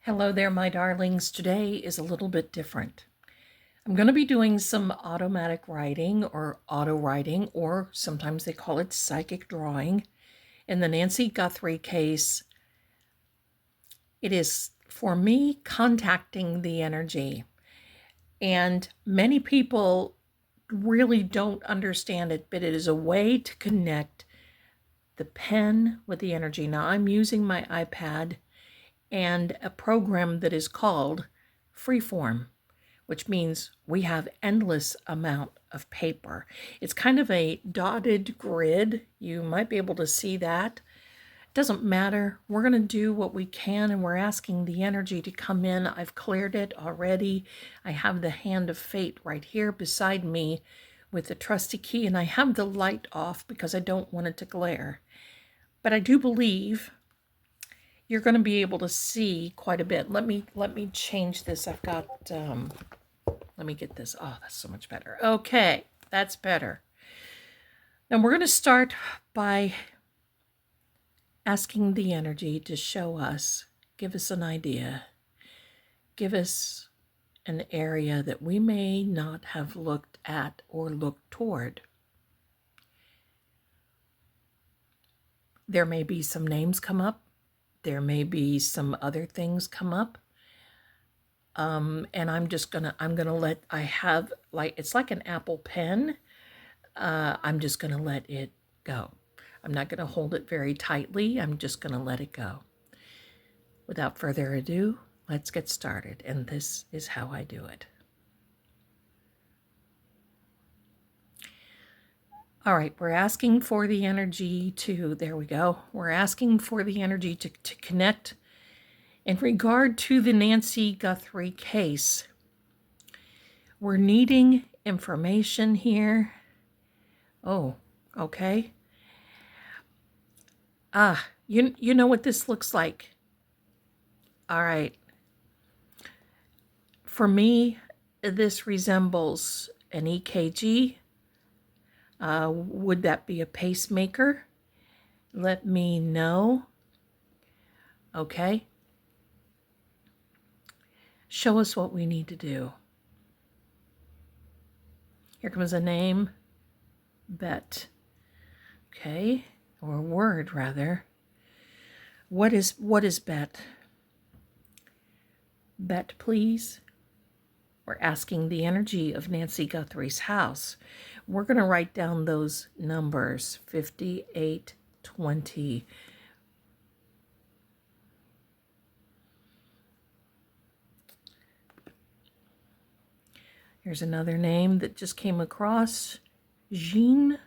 Hello there, my darlings. Today is a little bit different. I'm going to be doing some automatic writing or auto writing, or sometimes they call it psychic drawing. In the Nancy Guthrie case, it is for me contacting the energy. And many people really don't understand it, but it is a way to connect the pen with the energy. Now, I'm using my iPad and a program that is called Freeform, which means we have endless amount of paper. It's kind of a dotted grid. You might be able to see that. It doesn't matter. We're going to do what we can, and we're asking the energy to come in. I've cleared it already. I have the hand of fate right here beside me with the trusty key, and I have the light off because I don't want it to glare. But I do believe you're going to be able to see quite a bit. Let me change this. I've got, let me get this. Oh, that's so much better. Okay, that's better. Now we're going to start by asking the energy to show us, give us an idea, give us an area that we may not have looked at or looked toward. There may be some names come up. There may be some other things come up. And I'm gonna let, I have like, it's like an Apple Pen. I'm just gonna let it go. I'm not gonna hold it very tightly. I'm just gonna let it go. Without further ado, let's get started. And this is how I do it. All right, we're asking for the energy to, there we go. We're asking for the energy to connect in regard to the Nancy Guthrie case. We're needing information here. Oh, okay. You know what this looks like. All right. For me, this resembles an EKG. Would that be a pacemaker? Let me know. Okay. Show us what we need to do. Here comes a name. Bet. Okay. Or a word, rather. What is bet? Bet, please. We're asking the energy of Nancy Guthrie's house. We're going to write down those numbers, 58, 20. Here's another name that just came across. Jean.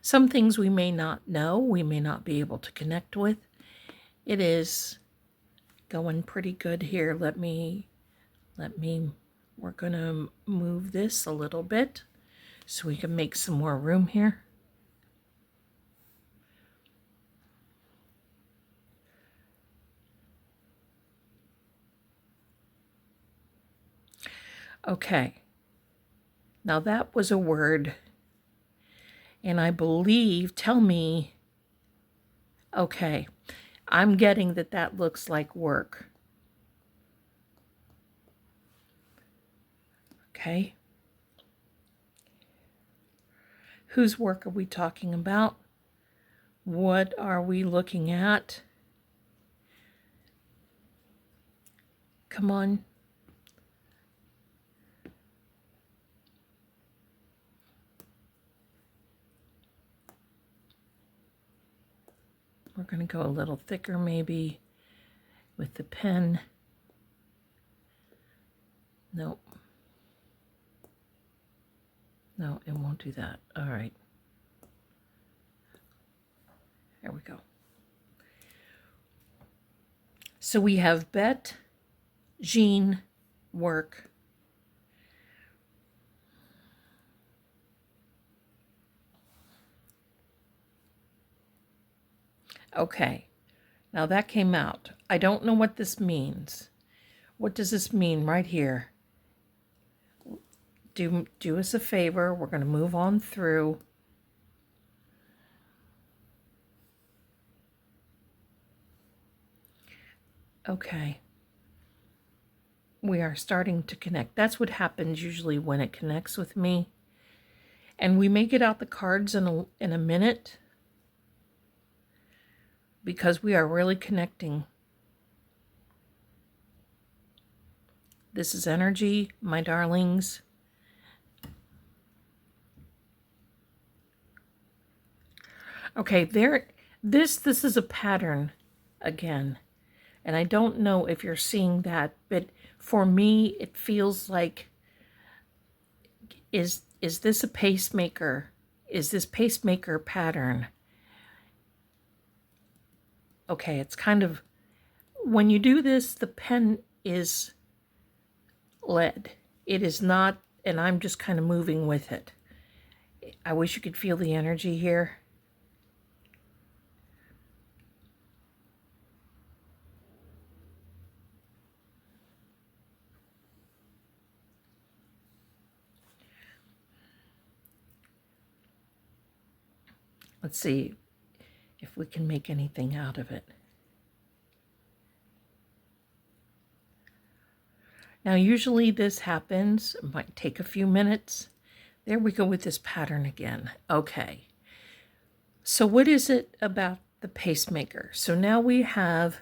Some things we may not know, we may not be able to connect with. It is going pretty good here. Let me, we're going to move this a little bit so we can make some more room here. Okay, now that was a word, and I believe, tell me, okay, I'm getting that looks like work. Okay. Whose work are we talking about? What are we looking at? Come on. We're going to go a little thicker maybe with the pen. Nope. No, it won't do that. All right. There we go. So we have bet, Jean, work. Okay, now that came out. I don't know what this means. What does this mean right here? do us a favor. We're going to move on through. Okay. We are starting to connect. That's what happens usually when it connects with me. And we may get out the cards in a minute because we are really connecting. This is energy, my darlings. Okay, this is a pattern again. And I don't know if you're seeing that, but for me it feels like is this a pacemaker? Is this pacemaker pattern? Okay, it's kind of, when you do this, the pen is lead. It is not, and I'm just kind of moving with it. I wish you could feel the energy here. Let's see if we can make anything out of it. Now, usually this happens, it might take a few minutes. There we go with this pattern again. Okay. So what is it about the pacemaker? So now we have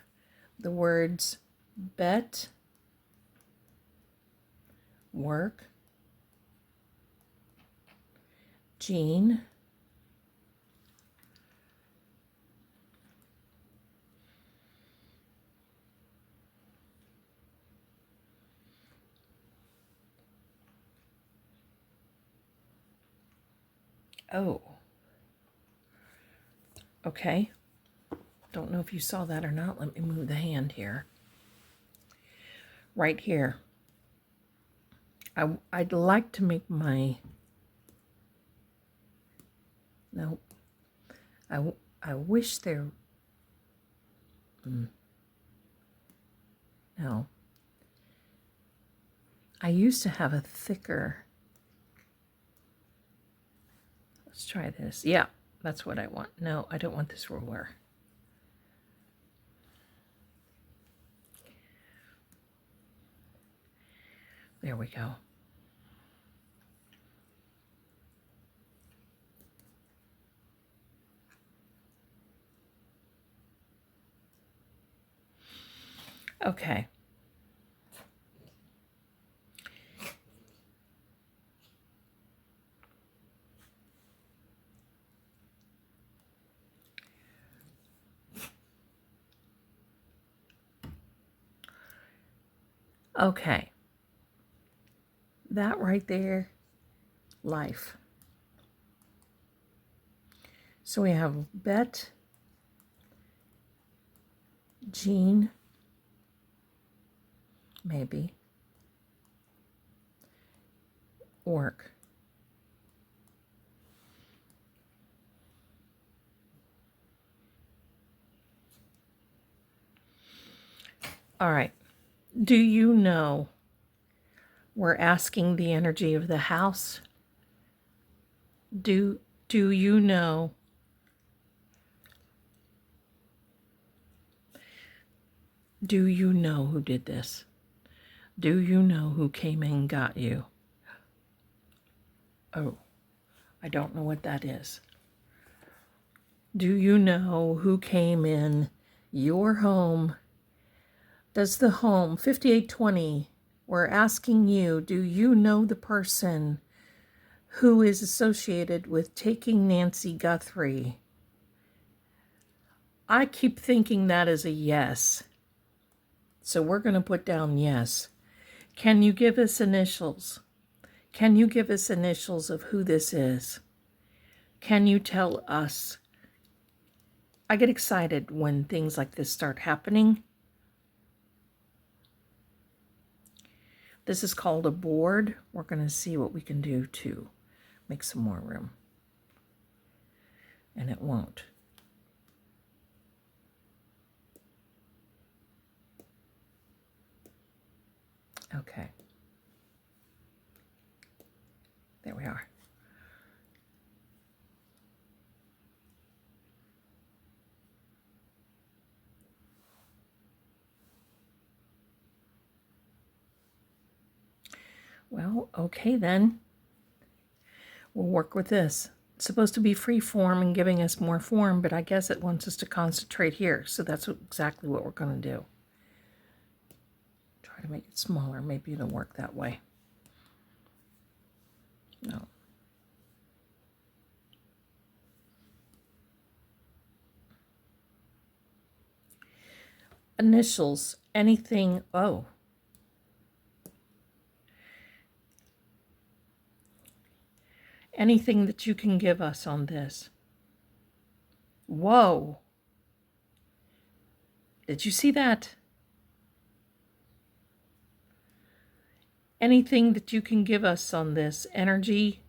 the words bet, work, Jean, oh, okay. Don't know if you saw that or not. Let me move the hand here. Right here. I'd like to make my, no, I wish there, no. I used to have a thicker, let's try this. Yeah, that's what I want. No, I don't want this ruler. There we go. Okay. Okay. That right there, life. So we have bet, Jean, maybe, work. All right. Do you know we're asking the energy of the house? Do you know? Do you know who did this? Do you know who came and got you? Oh, I don't know what that is. Do you know who came in your home? Does the home, 5820, we're asking you, do you know the person who is associated with taking Nancy Guthrie? I keep thinking that is a yes. So we're going to put down yes. Can you give us initials? Can you give us initials of who this is? Can you tell us? I get excited when things like this start happening. This is called a board. We're going to see what we can do to make some more room. And it won't. Okay. There we are. Well, okay then. We'll work with this. It's supposed to be free form and giving us more form, but I guess it wants us to concentrate here. So that's exactly what we're going to do. Try to make it smaller. Maybe it'll work that way. No. Initials. Anything. Oh. Anything that you can give us on this. Whoa. Did you see that? Anything that you can give us on this. Energy.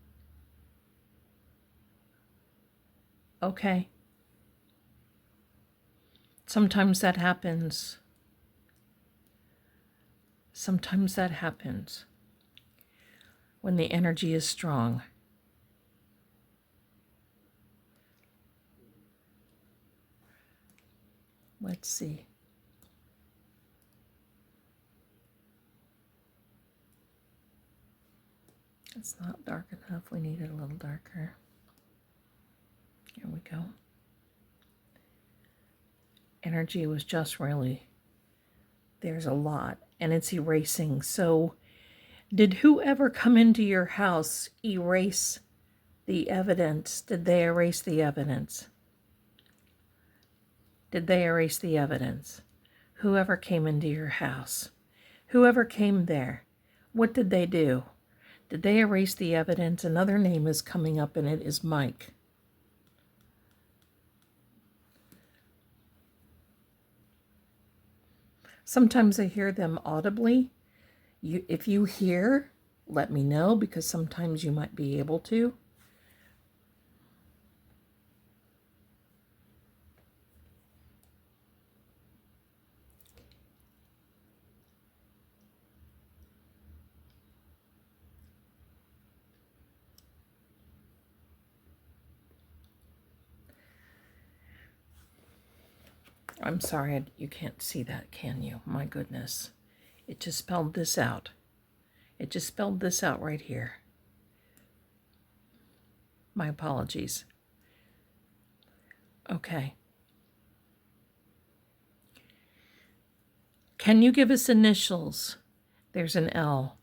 Okay. Sometimes that happens. Sometimes that happens when the energy is strong. Let's see. It's not dark enough. We need it a little darker. Here we go. Energy was just really, there's a lot, and it's erasing. So did whoever come into your house erase the evidence? Did they erase the evidence? Did they erase the evidence? Whoever came into your house, whoever came there, what did they do? Did they erase the evidence? Another name is coming up, and it is Mike. Sometimes I hear them audibly. If you hear, let me know, because sometimes you might be able to. I'm sorry, you can't see that, can you? My goodness. It just spelled this out. It just spelled this out right here. My apologies. Okay. Can you give us initials? There's an L.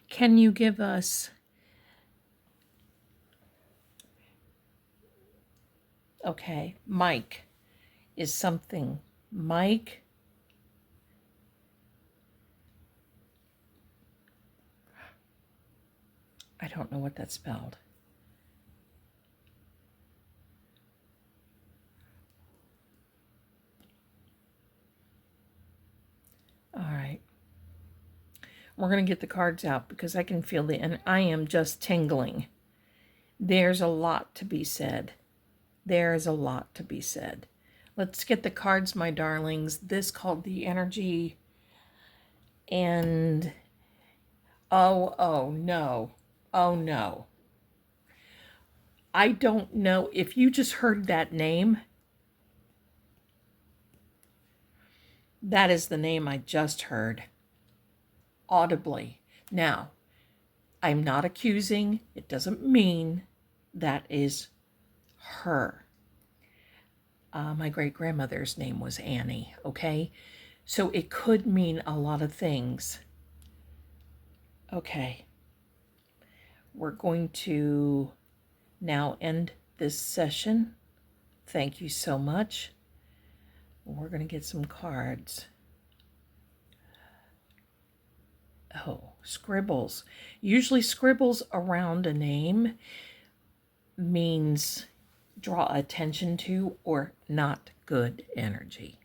Can you give us... Okay, Mike is something. Mike. I don't know what that's spelled. All right. We're going to get the cards out because I can feel and I am just tingling. There's a lot to be said. There is a lot to be said. Let's get the cards, my darlings. This called the energy. And oh no. Oh no. I don't know if you just heard that name. That is the name I just heard. Audibly. Now, I'm not accusing. It doesn't mean that is her. My great-grandmother's name was Annie, okay? So it could mean a lot of things. Okay. We're going to now end this session. Thank you so much. We're going to get some cards. Oh, scribbles. Usually scribbles around a name means draw attention to or not good energy.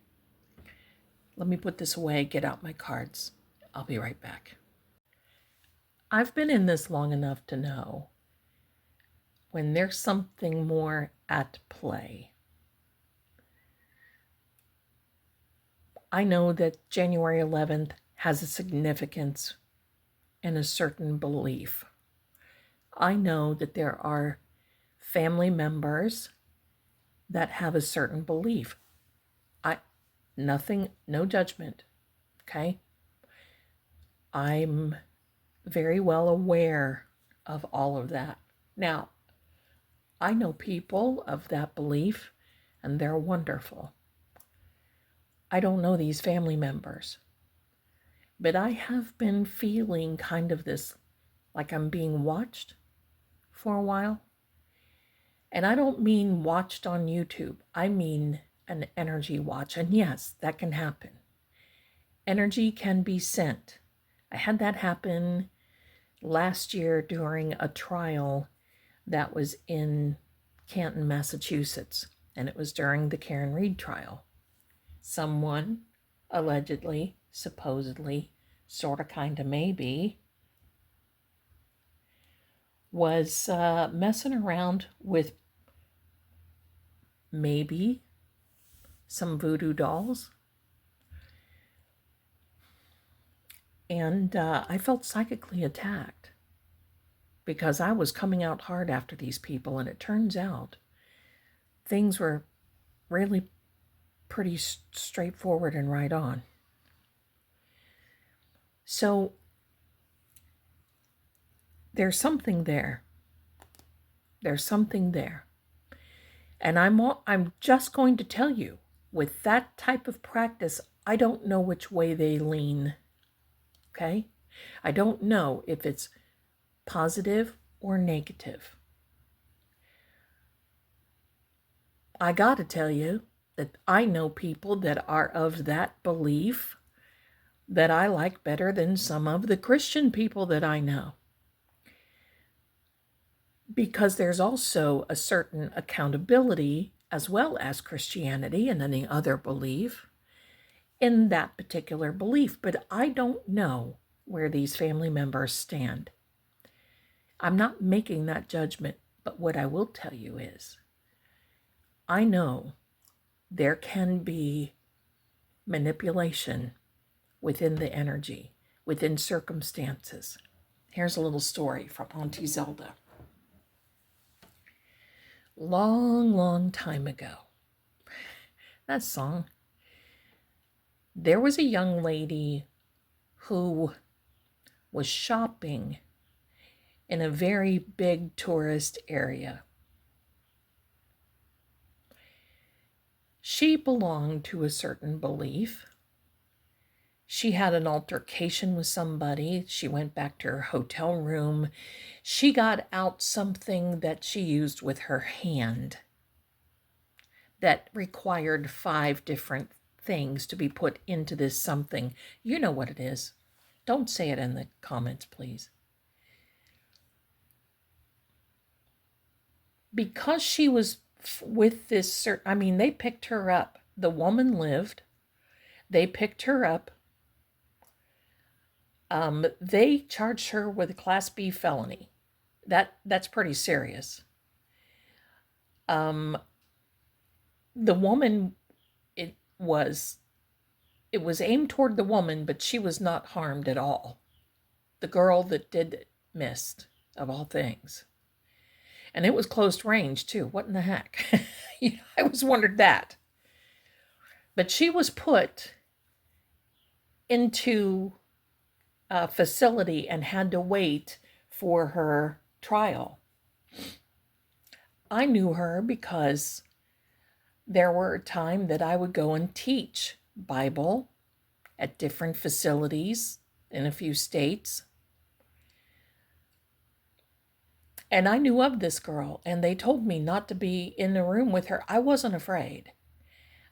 Let me put this away, get out my cards. I'll be right back. I've been in this long enough to know when there's something more at play. I know that January 11th has a significance in a certain belief. I know that there are family members that have a certain belief. No judgment, okay? I'm very well aware of all of that. Now, I know people of that belief, and they're wonderful. I don't know these family members, but I have been feeling kind of this, like I'm being watched for a while. And I don't mean watched on YouTube. I mean an energy watch. And yes, that can happen. Energy can be sent. I had that happen last year during a trial that was in Canton, Massachusetts. And it was during the Karen Reed trial. Someone allegedly, supposedly, sort of, kind of, maybe, was messing around with maybe some voodoo dolls. And I felt psychically attacked because I was coming out hard after these people. And it turns out things were really pretty straightforward and right on. So there's something there. There's something there. And I'm just going to tell you, with that type of practice, I don't know which way they lean. Okay? I don't know if it's positive or negative. I got to tell you that I know people that are of that belief that I like better than some of the Christian people that I know. Because there's also a certain accountability, as well as Christianity and any other belief, in that particular belief. But I don't know where these family members stand. I'm not making that judgment, but what I will tell you is, I know there can be manipulation within the energy, within circumstances. Here's a little story from Auntie Zelda. Long, long time ago, that song, there was a young lady who was shopping in a very big tourist area. She belonged to a certain belief. She had an altercation with somebody. She went back to her hotel room. She got out something that she used with her hand that required 5 different things to be put into this something. You know what it is. Don't say it in the comments, please. Because she was with this certain, they picked her up. The woman lived. They picked her up. They charged her with a Class B felony. That's pretty serious. The woman, it was aimed toward the woman, but she was not harmed at all. The girl that did it missed, of all things. And it was close range, too. What in the heck? I always wondered that. But she was put into a facility and had to wait for her trial. I knew her because there were a time that I would go and teach Bible at different facilities in a few states. And I knew of this girl, and they told me not to be in the room with her. I wasn't afraid,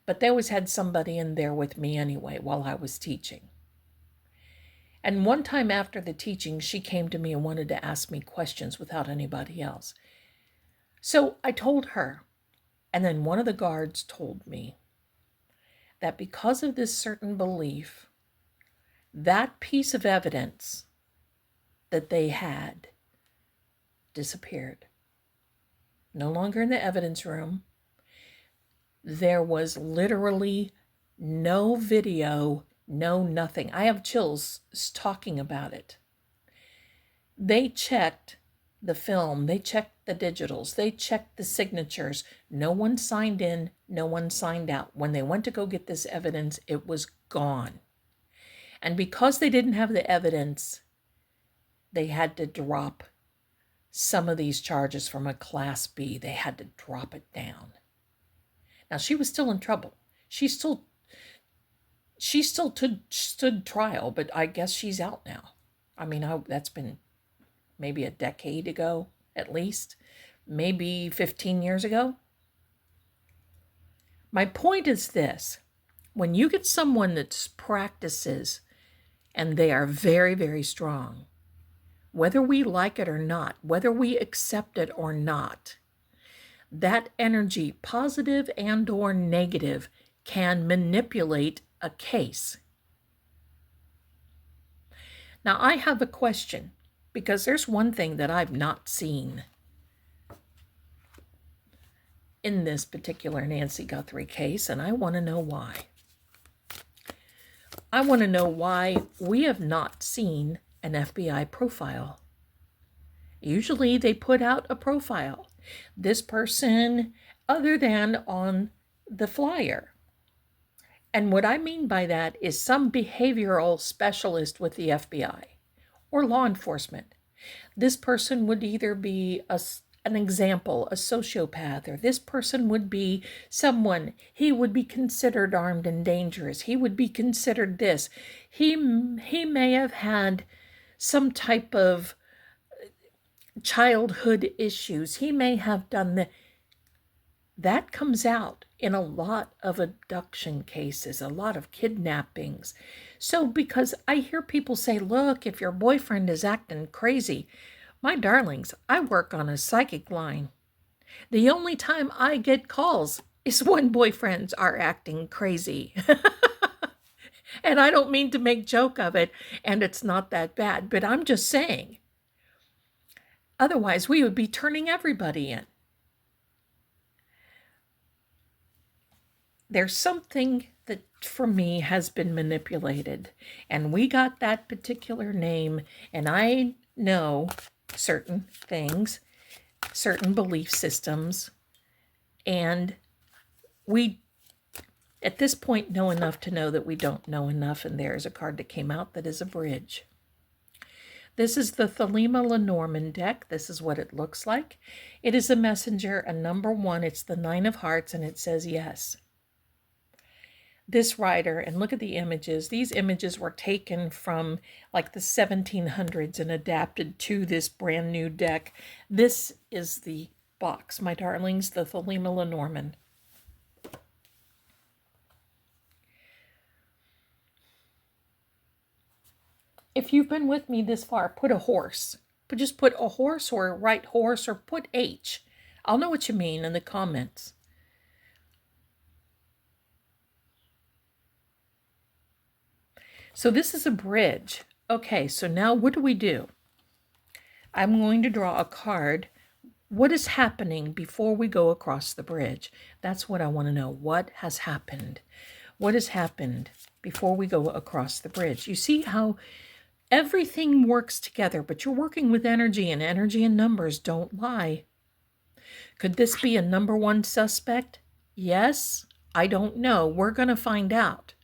but they always had somebody in there with me anyway while I was teaching. And one time after the teaching, she came to me and wanted to ask me questions without anybody else. So I told her, and then one of the guards told me that because of this certain belief, that piece of evidence that they had disappeared. No longer in the evidence room. There was literally no video, no nothing. I have chills talking about it. They checked the film, they checked the digitals, they checked the signatures. No one signed in, no one signed out. When they went to go get this evidence, it was gone. And because they didn't have the evidence, they had to drop some of these charges from a Class B. They had to drop it down. Now, she was still in trouble. She still stood trial, but I guess she's out now. I mean, that's been maybe a decade ago, at least. Maybe 15 years ago. My point is this. When you get someone that practices and they are very, very strong, whether we like it or not, whether we accept it or not, that energy, positive and or negative, can manipulate a case. Now, I have a question, because there's one thing that I've not seen in this particular Nancy Guthrie case, and I want to know why. I want to know why we have not seen an FBI profile. Usually they put out a profile. This person, other than on the flyer. And what I mean by that is some behavioral specialist with the FBI or law enforcement. This person would either be an example, a sociopath, or this person would be someone, he would be considered armed and dangerous. He would be considered this. He may have had some type of childhood issues. He may have done that comes out in a lot of abduction cases, a lot of kidnappings. So because I hear people say, look, if your boyfriend is acting crazy, my darlings, I work on a psychic line. The only time I get calls is when boyfriends are acting crazy. And I don't mean to make joke of it, and it's not that bad, but I'm just saying. Otherwise, we would be turning everybody in. There's something that, for me, has been manipulated. And we got that particular name, and I know certain things, certain belief systems, and we, at this point, know enough to know that we don't know enough, and there is a card that came out that is a bridge. This is the Thelema Lenormand deck. This is what it looks like. It is a messenger, a number 1. It's the 9 of Hearts, and it says yes. This rider, and look at the images. These images were taken from like the 1700s and adapted to this brand new deck. This is the box, my darlings, the Thelema Lenormand. If you've been with me this far, put a horse. Just put a horse or a right horse, or put H. I'll know what you mean in the comments. So this is a bridge. Okay, so now what do we do? I'm going to draw a card. What is happening before we go across the bridge? That's what I want to know. What has happened? What has happened before we go across the bridge? You see how everything works together, but you're working with energy, and energy and numbers don't lie. Could this be a number 1 suspect? Yes, I don't know. We're going to find out.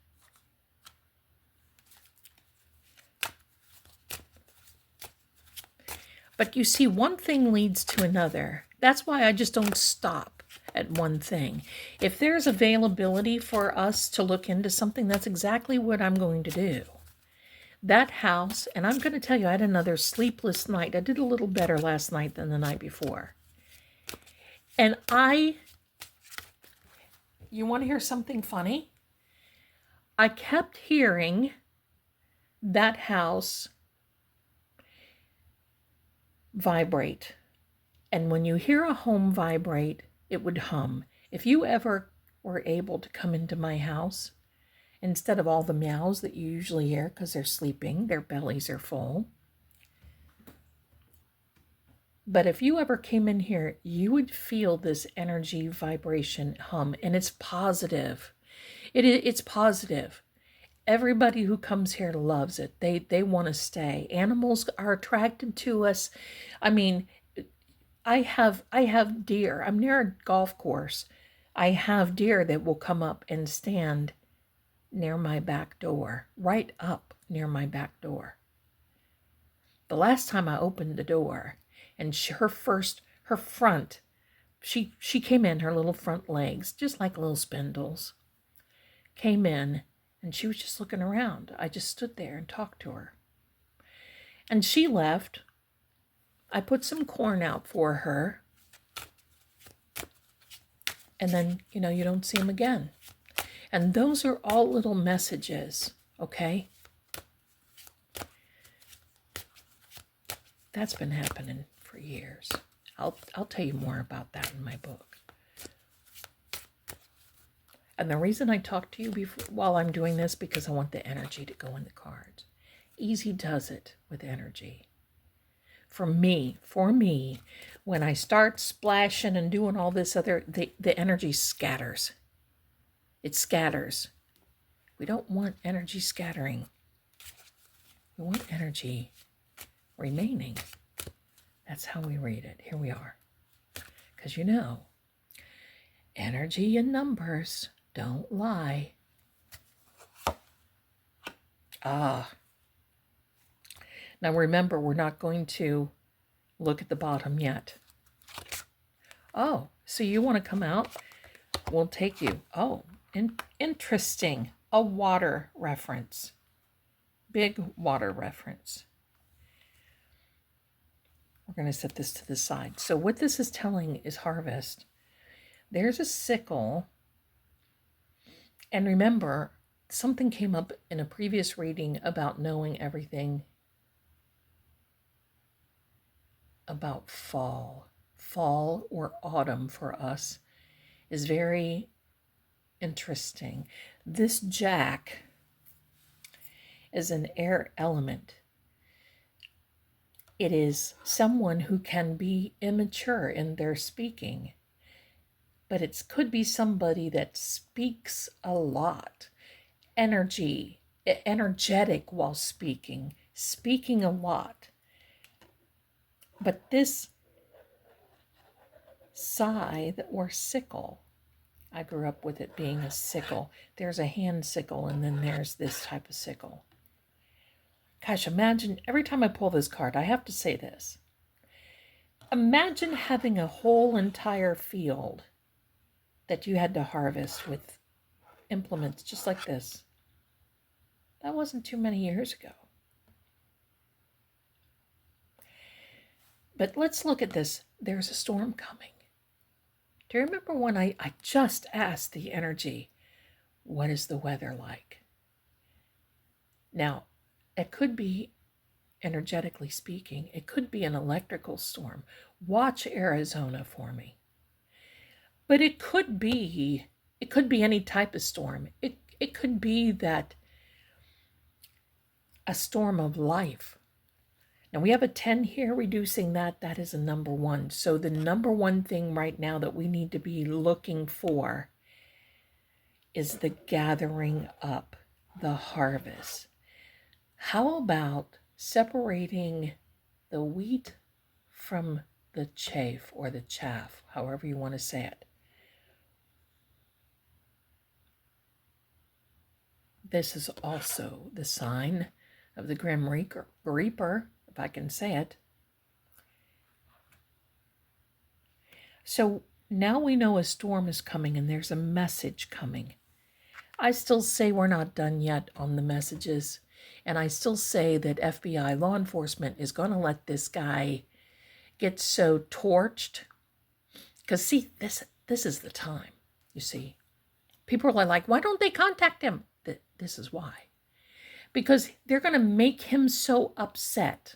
But you see, one thing leads to another. That's why I just don't stop at one thing. If there's availability for us to look into something, that's exactly what I'm going to do. That house, and I'm going to tell you, I had another sleepless night. I did a little better last night than the night before. And you want to hear something funny? I kept hearing that house vibrate. And when you hear a home vibrate, it would hum. If you ever were able to come into my house, instead of all the meows that you usually hear because they're sleeping, their bellies are full. But if you ever came in here, you would feel this energy vibration hum, and it's positive. It's positive. Everybody who comes here loves it. They want to stay. Animals are attracted to us. I mean, I have deer. I'm near a golf course. I have deer that will come up and stand near my back door, right up near my back door. The last time I opened the door, and her front, she came in, her little front legs, just like little spindles, came in, and she was just looking around. I just stood there and talked to her. And she left. I put some corn out for her. And then, you don't see them again. And those are all little messages, okay? That's been happening for years. I'll tell you more about that in my book. And the reason I talk to you while I'm doing this, because I want the energy to go in the cards. Easy does it with energy. For me, when I start splashing and doing all this the energy scatters. It scatters. We don't want energy scattering. We want energy remaining. That's how we read it. Here we are. Because energy and numbers don't lie. Now remember, we're not going to look at the bottom yet. Oh, so you want to come out? We'll take you. Oh, interesting. A water reference. Big water reference. We're going to set this to the side. So what this is telling is harvest. There's a sickle. And remember, something came up in a previous reading about knowing everything about fall. Fall or autumn for us is very interesting. This Jack is an air element. It is someone who can be immature in their speaking, but it could be somebody that speaks a lot. Energetic while speaking a lot. But this scythe or sickle, I grew up with it being a sickle. There's a hand sickle, and then there's this type of sickle. Gosh, imagine, every time I pull this card, I have to say this. Imagine having a whole entire field that you had to harvest with implements just like this. That wasn't too many years ago. But let's look at this. There's a storm coming. Do you remember when I just asked the energy, what is the weather like? Now, it could be, energetically speaking, it could be an electrical storm. Watch Arizona for me. But it could be any type of storm. It could be that a storm of life. Now we have a 10 here, reducing that. That is a number 1. So the number 1 thing right now that we need to be looking for is the gathering up, the harvest. How about separating the wheat from the chaff or the chaff, however you want to say it? This is also the sign of the Grim Reaper, if I can say it. So now we know a storm is coming and there's a message coming. I still say we're not done yet on the messages. And I still say that FBI law enforcement is going to let this guy get so torched. Because, see, this is the time, you see. People are like, why don't they contact him? This is why. Because they're going to make him so upset.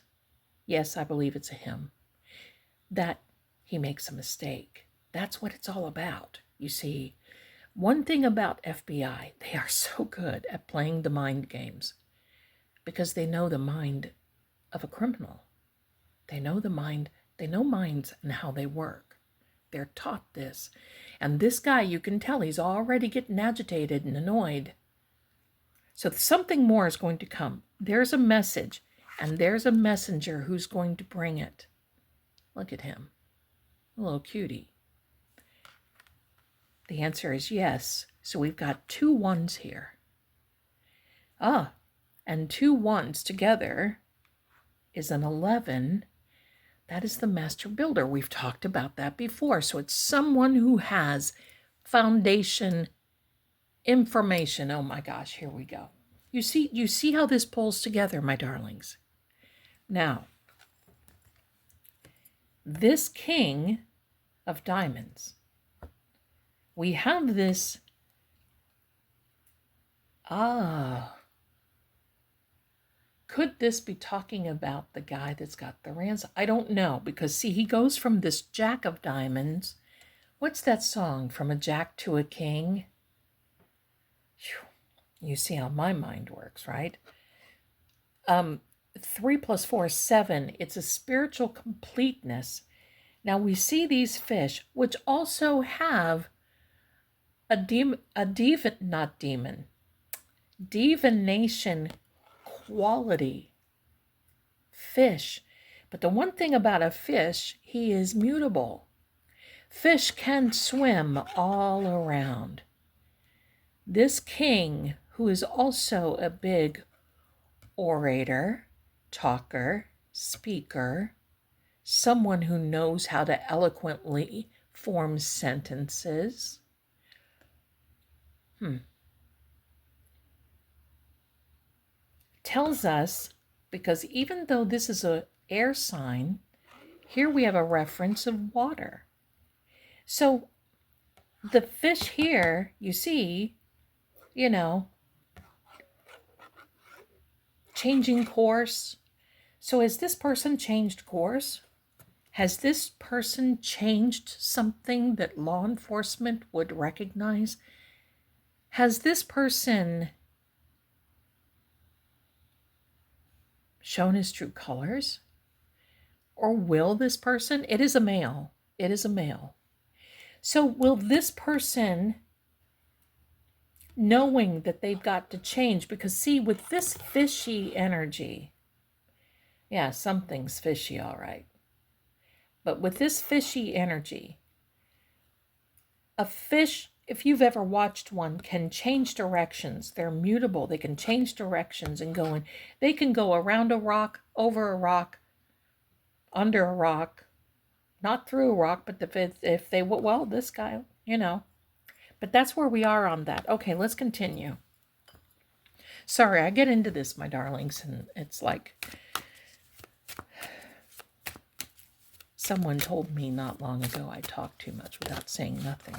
Yes, I believe it's a him. That he makes a mistake. That's what it's all about, you see. One thing about FBI, they are so good at playing the mind games. Because they know the mind of a criminal. They know minds and how they work. They're taught this. And this guy, you can tell he's already getting agitated and annoyed. So something more is going to come. There's a message, and there's a messenger who's going to bring it. Look at him, a little cutie. The answer is yes. So we've got 2 ones here. And 2 ones together is an 11. That is the master builder. We've talked about that before. So it's someone who has foundation information. Oh my gosh, here we go. You see how this pulls together, my darlings. Now, this king of diamonds, we have this, could this be talking about the guy that's got the ransom? I don't know, because see, he goes from this jack of diamonds. What's that song? From a jack to a king? You see how my mind works, right? 3 plus 4 is 7. It's a spiritual completeness. Now we see these fish, which also have divination quality. Fish. But the one thing about a fish, he is mutable. Fish can swim all around. This king, who is also a big orator, talker, speaker, someone who knows how to eloquently form sentences. Tells us, because even though this is an air sign, here we have a reference of water. So the fish here, you see, changing course. So has this person changed course? Has this person changed something that law enforcement would recognize? Has this person shown his true colors? Or will this person? It is a male. It is a male. So will this person, knowing that they've got to change, because see, with this fishy energy, yeah, something's fishy, all right. But with this fishy energy, a fish, if you've ever watched one, can change directions. They're mutable. They can change directions and go in. They can go around a rock, over a rock, under a rock, not through a rock, but if they, well, this guy, But that's where we are on that. Okay, let's continue. Sorry, I get into this, my darlings, and it's like someone told me not long ago I talk too much without saying nothing.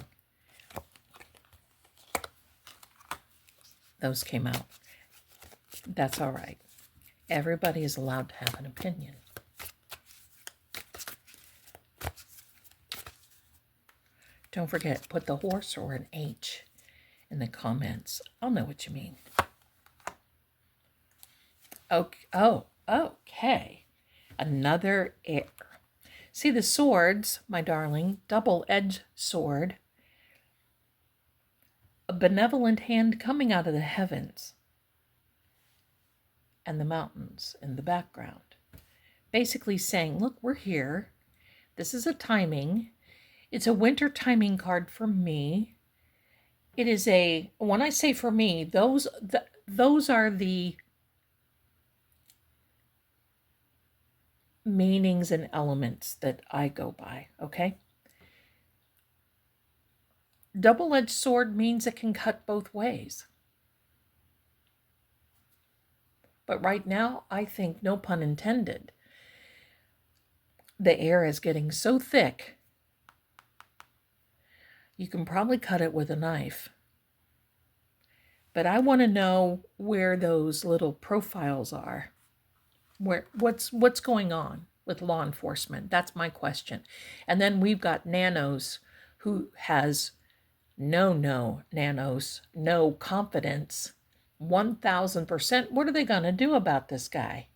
Those came out. That's all right. Everybody is allowed to have an opinion. Don't forget, put the horse or an H in the comments. I'll know what you mean. Okay. Another air. See the swords, my darling, double-edged sword. A benevolent hand coming out of the heavens. And the mountains in the background. Basically saying, look, we're here. This is a timing. It's a winter timing card for me. It is when I say for me, those are the meanings and elements that I go by, okay? Double-edged sword means it can cut both ways. But right now, I think, no pun intended, the air is getting so thick, you can probably cut it with a knife. But I want to know where those little profiles are. What's going on with law enforcement? That's my question. And then we've got Nanos, who has no Nanos, no confidence, 1,000%. What are they going to do about this guy?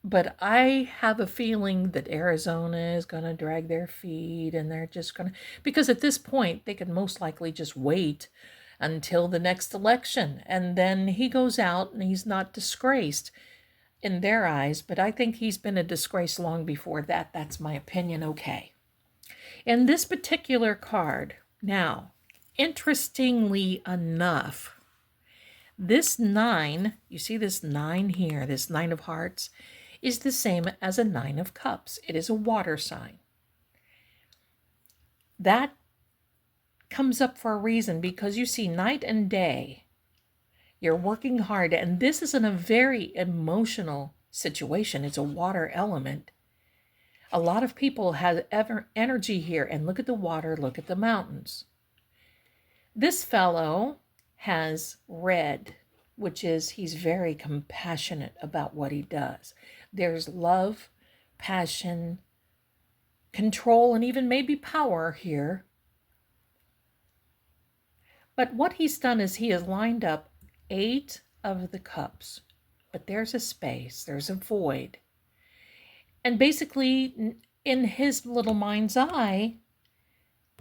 But I have a feeling that Arizona is going to drag their feet, and they're just going to, because at this point, they could most likely just wait until the next election. And then he goes out and he's not disgraced in their eyes, but I think he's been a disgrace long before that. That's my opinion. Okay. In this particular card, now, interestingly enough, this 9, you see this 9 here, this 9 of hearts, is the same as a 9 of cups. It is a water sign. That comes up for a reason, because you see night and day, you're working hard, and this is in a very emotional situation. It's a water element. A lot of people have energy here, and look at the water, look at the mountains. This fellow has red, which is he's very compassionate about what he does. There's love, passion, control, and even maybe power here. But what he's done is he has lined up 8 of the cups, but there's a space, there's a void. And basically, in his little mind's eye,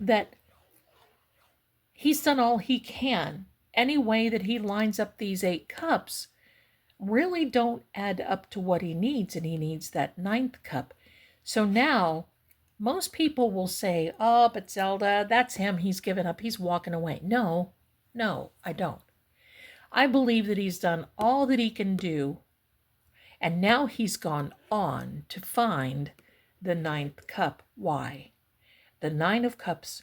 that he's done all he can. Any way that he lines up these 8 cups really don't add up to what he needs, and he needs that 9th cup. So now, most people will say, oh, but Zelda, that's him, he's given up, he's walking away. No, I don't. I believe that he's done all that he can do, and now he's gone on to find the 9th cup. Why? The 9 of cups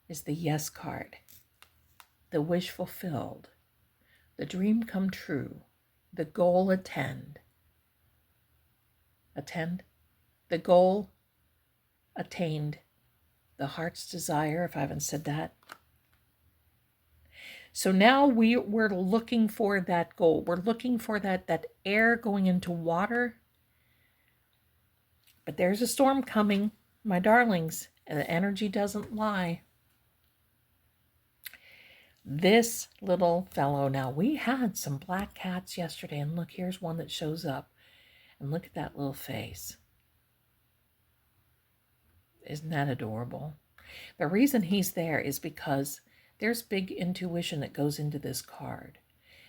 is the yes card, the wish fulfilled, the dream come true, the goal attained, the goal attained, the heart's desire, if I haven't said that. So now we're looking for that goal. We're looking for that air going into water. But there's a storm coming, my darlings, and the energy doesn't lie. This little fellow, now we had some black cats yesterday, and look, here's one that shows up. And look at that little face. Isn't that adorable? The reason he's there is because there's big intuition that goes into this card.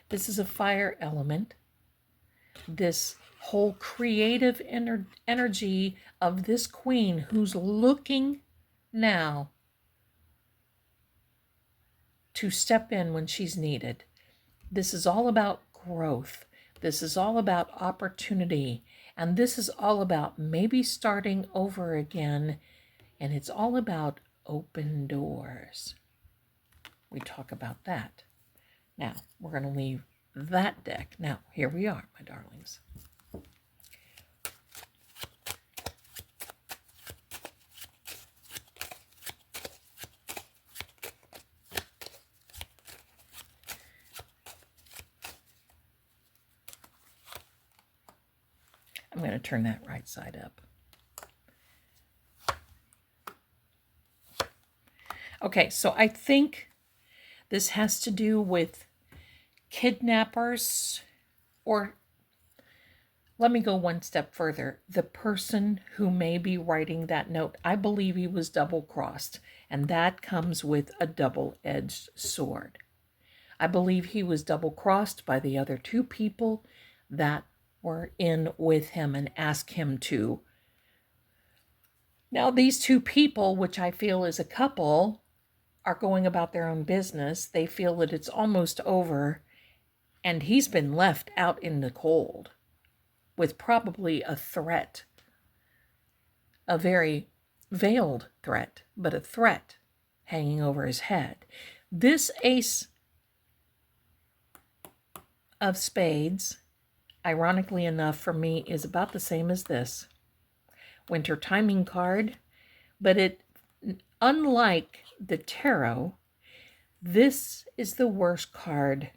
This is a fire element. This whole creative energy of this queen who's looking now to step in when she's needed. This is all about growth. This is all about opportunity. And this is all about maybe starting over again. And it's all about open doors. We talk about that. Now, we're going to leave that deck. Now, here we are, my darlings. I'm going to turn that right side up. Okay, so I think this has to do with kidnappers, or let me go one step further. The person who may be writing that note, I believe he was double-crossed, and that comes with a double-edged sword. I believe he was double-crossed by the other 2 people that were in with him and asked him to. Now, these 2 people, which I feel is a couple, are going about their own business. They feel that it's almost over, and he's been left out in the cold with probably a threat, a very veiled threat, but a threat hanging over his head. This Ace of Spades, ironically enough for me, is about the same as this winter timing card, but it, unlike the tarot, this is the worst card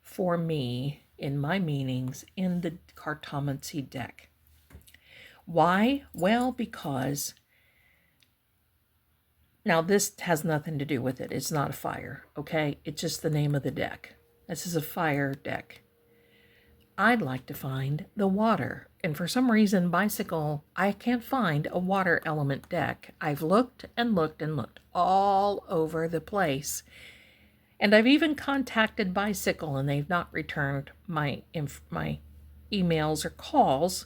for me in my meanings in the Cartomancy deck. Why? Well, because now this has nothing to do with it. It's not a fire, okay? It's just the name of the deck. This is a fire deck. I'd like to find the water. And for some reason, Bicycle, I can't find a water element deck. I've looked and looked and looked all over the place. And I've even contacted Bicycle, and they've not returned my emails or calls.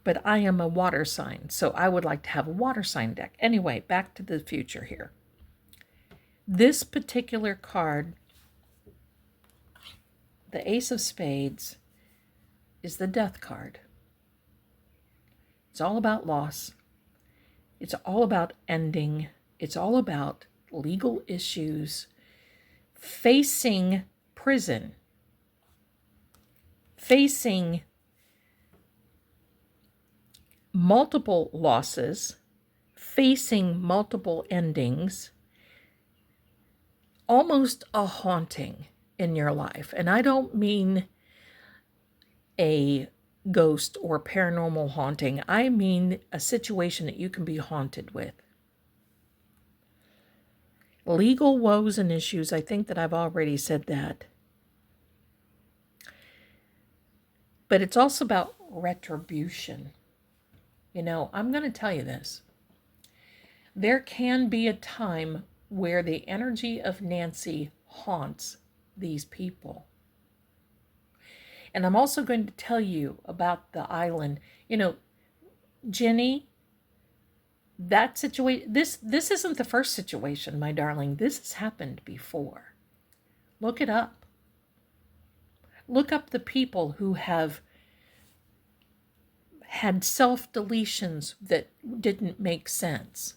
But I am a water sign, so I would like to have a water sign deck. Anyway, back to the future here. This particular card, the Ace of Spades, is the Death card. It's all about loss. It's all about ending. It's all about legal issues, facing prison, facing multiple losses, facing multiple endings, almost a haunting in your life. And I don't mean a ghost or paranormal haunting. I mean a situation that you can be haunted with. Legal woes and issues, I think that I've already said that. But it's also about retribution. You know, I'm going to tell you this. There can be a time where the energy of Nancy haunts these people. And I'm also going to tell you about the island. You know, Jenny, that situation, this isn't the first situation, my darling. This has happened before. Look it up. Look up the people who have had self-deletions that didn't make sense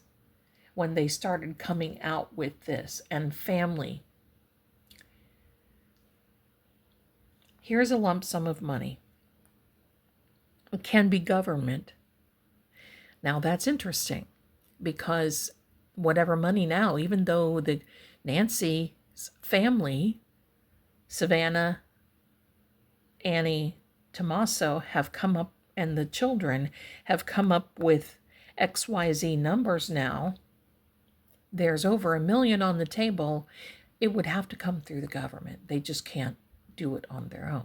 when they started coming out with this, and family. Here's a lump sum of money. It can be government. Now that's interesting, because whatever money now, even though the Nancy's family, Savannah, Annie, Tommaso, have come up, and the children have come up with XYZ numbers now, there's over $1 million on the table. It would have to come through the government. They just can't do it on their own.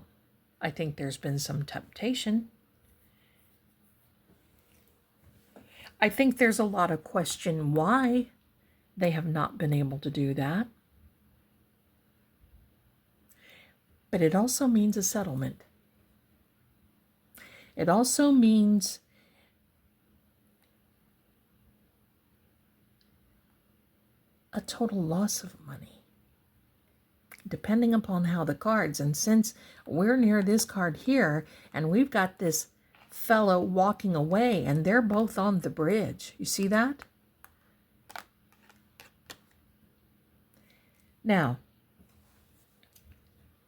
I think there's been some temptation. I think there's a lot of question why they have not been able to do that. But it also means a settlement. It also means a total loss of money, depending upon how the cards. And since we're near this card here, and we've got this fellow walking away, and they're both on the bridge. You see that? Now,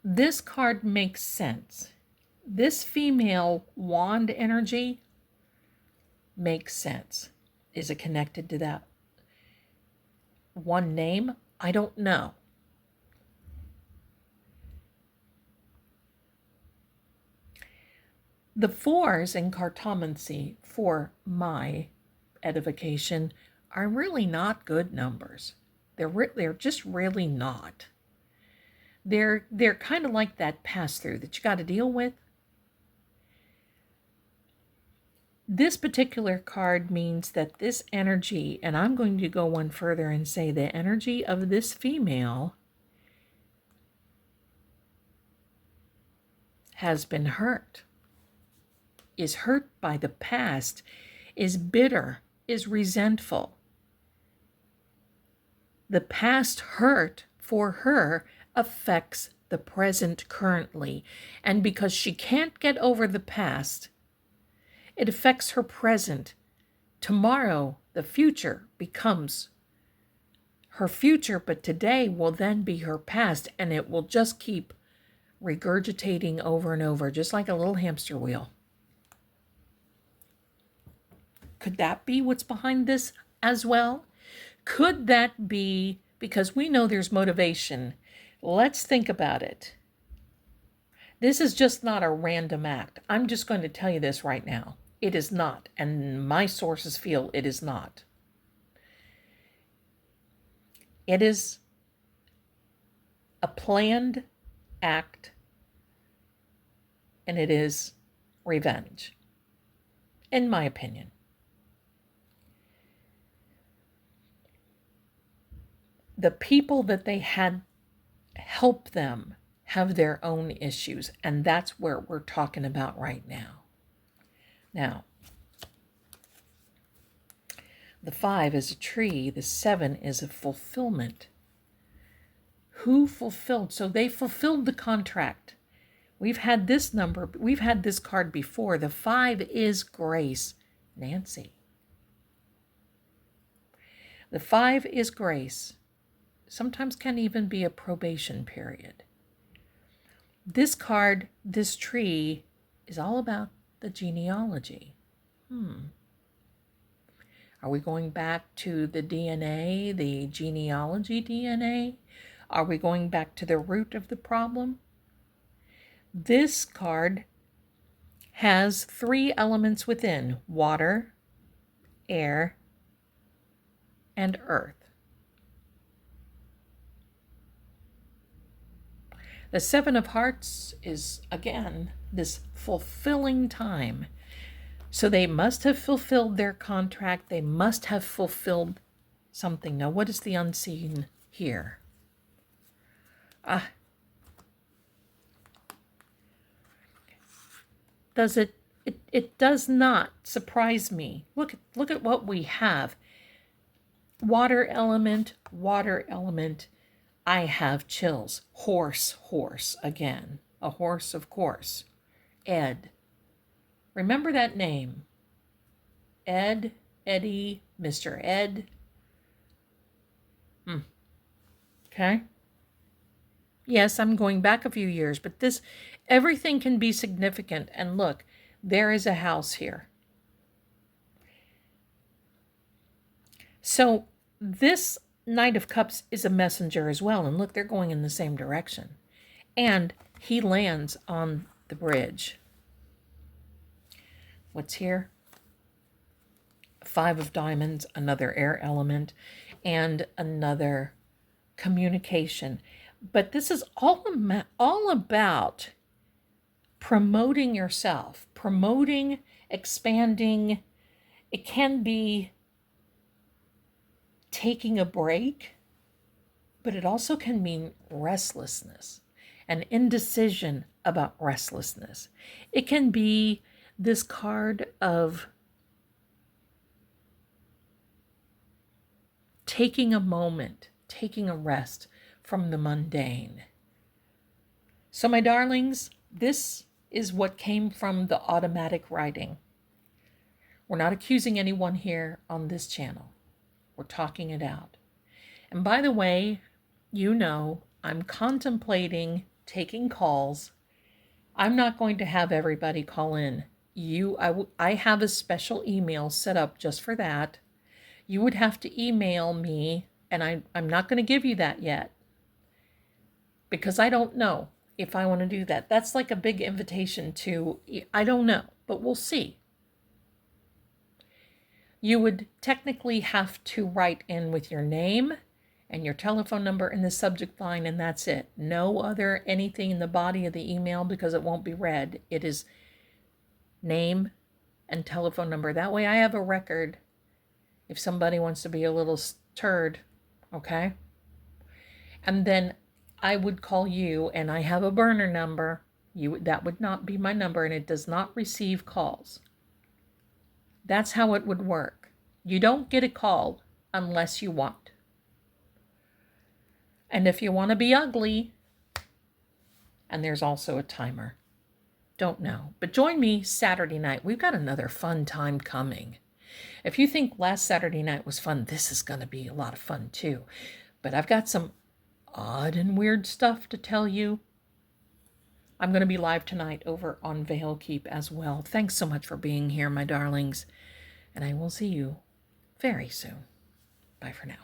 this card makes sense. This female wand energy makes sense. Is it connected to that one name? I don't know. The fours in Cartomancy, for my edification, are really not good numbers. They're just really not. They're kind of like that pass-through that you got to deal with. This particular card means that this energy, and I'm going to go one further and say the energy of this female has been hurt, is hurt by the past, is bitter, is resentful. The past hurt for her affects the present currently, and because she can't get over the past, it affects her present. Tomorrow, the future becomes her future, but today will then be her past, and it will just keep regurgitating over and over, just like a little hamster wheel. Could that be what's behind this as well? Could that be, because we know there's motivation. Let's think about it. This is just not a random act. I'm just going to tell you this right now. It is not, and my sources feel it is not. It is a planned act, and it is revenge, in my opinion. the people that they had help them have their own issues, and that's where we're talking about right now. Now, the 5 is a tree, the 7 is a fulfillment. Who fulfilled? So they fulfilled the contract. We've had this number, we've had this card before. The 5 is grace, Nancy. The 5 is grace. Sometimes can even be a probation period. This card, this tree, is all about the genealogy. Are we going back to the DNA, the genealogy DNA? Are we going back to the root of the problem? This card has 3 elements within: water, air, and earth. The 7 of Hearts is, again, this fulfilling time. So they must have fulfilled their contract. They must have fulfilled something. Now, what is the unseen here? Does it does not surprise me. Look at what we have. Water element, water element. I have chills. Horse again. A horse, of course. Ed. Remember that name. Ed, Eddie, Mr. Ed. Okay. Yes, I'm going back a few years, but everything can be significant. And look, there is a house here. So this Knight of Cups is a messenger as well. And look, they're going in the same direction. And he lands on the bridge. What's here? 5 of Diamonds, another air element, and another communication. But this is all about promoting yourself, promoting, expanding. It can be taking a break, but it also can mean restlessness and indecision about restlessness. It can be this card of taking a moment, taking a rest from the mundane. So, my darlings, this is what came from the automatic writing. We're not accusing anyone here on this channel. We're talking it out. And by the way, I'm contemplating taking calls. I'm not going to have everybody call in. I have a special email set up just for that. You would have to email me, and I'm not going to give you that yet because I don't know if I want to do that. That's like a big invitation to, I don't know, but we'll see. You would technically have to write in with your name and your telephone number in the subject line, and that's it. No other anything in the body of the email because it won't be read. It is name and telephone number. That way I have a record if somebody wants to be a little turd, okay? And then I would call you, and I have a burner number. That would not be my number, and it does not receive calls. That's how it would work. You don't get a call unless you want. And if you want to be ugly, and there's also a timer. Don't know. But join me Saturday night. We've got another fun time coming. If you think last Saturday night was fun, this is going to be a lot of fun too. But I've got some odd and weird stuff to tell you. I'm going to be live tonight over on Vale Keep as well. Thanks so much for being here, my darlings. And I will see you very soon. Bye for now.